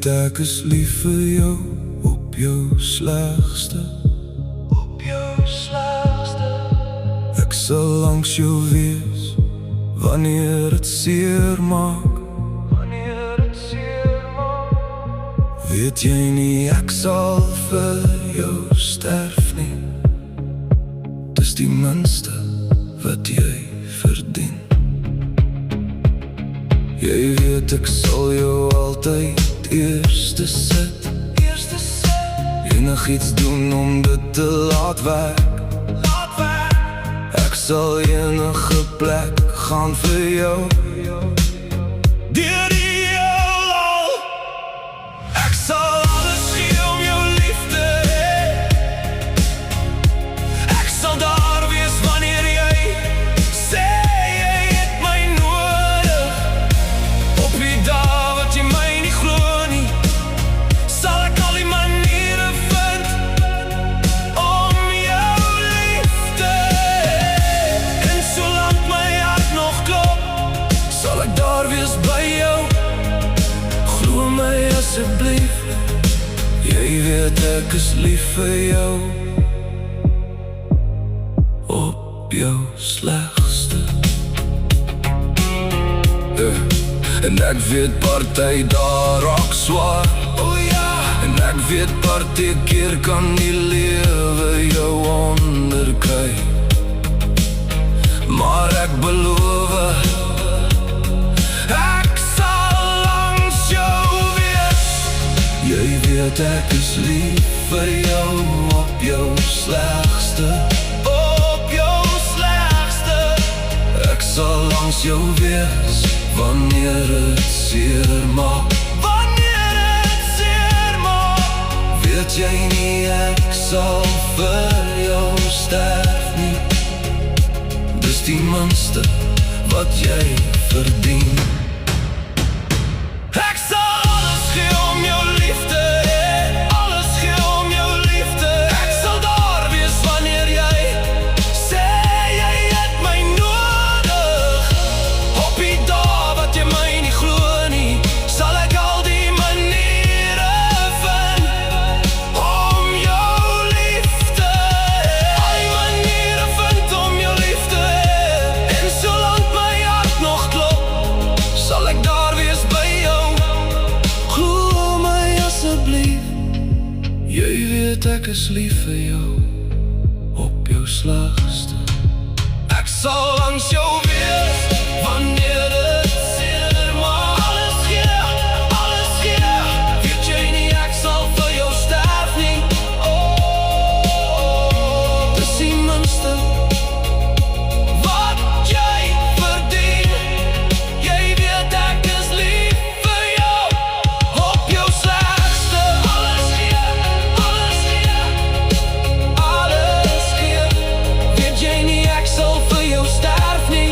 weet ek is lief vir jou op jou slegste. Op jou slegste. Ek sal langs jou wees wanneer het seer maak. Wanneer het seer maak. Weet jy nie ek sal vir jou sterf nie. Dis die minste wat jy verdien. Jy weet ek sal jou altyd eerste sit. Enigiets doen om dit te laat werk. Ek sal enige plek gaan vir jou. Deur die heelal. Ek sal alles gee om jou liefde hê. Ek sal daar wees wanneer jy sê jy het my nodig. Op die dag wat jy my nie glo nie, sal ek al die maniere vind om jou lief te hê. En solank my hart nog klop, sal ek daar wees by jou. Glo my asseblief, jy weet ek is lief vir jou op jou slegste. En ek weet party daar raak swaar. Oh ja. En ek weet party keer kan die lewe jou onderkry. Maar ek beloof, ek sal langs jou wees. Jy weet ek is lief vir jou op jou slegste. Op jou slegste. Ek sal langs jou wees wanneer het seer maak. Wanneer het seer maak. Weet jy nie ek sal vir jou sterf nie. Dis die minste wat jy verdien. Ek sal alles gee om jou liefde hê. Alles gee om jou liefde. Ek sal daar wees wanneer jy sê jy het my nodig. Op die dag wat jy my nie glo nie, sal ek al die maniere vind om jou lief te hê. Al die maniere vind om jou lief te hê. En solank my hart nog klop, sal ek daar wees by jou. Glo my asseblief, jy weet ek is lief vir jou op jou slegste. Ek sal langs jou wees wanneer het seer maak. Alles gee, weet jy nie ek sal vir jou sterf nie. Oh, dis die minste wat jy verdien. Jy weet ek is lief vir jou op jou slegste. Alles gee, weet jy nie ek sal vir jou sterf nie.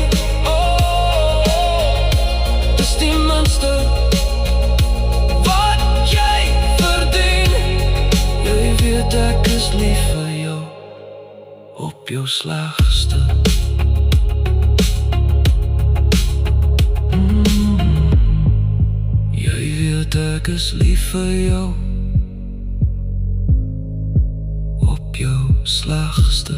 Dis die minste wat jy verdien. Jy weet ek is lief vir jou op jou slegste. Jy weet ek is lief vir jou op jou slegste.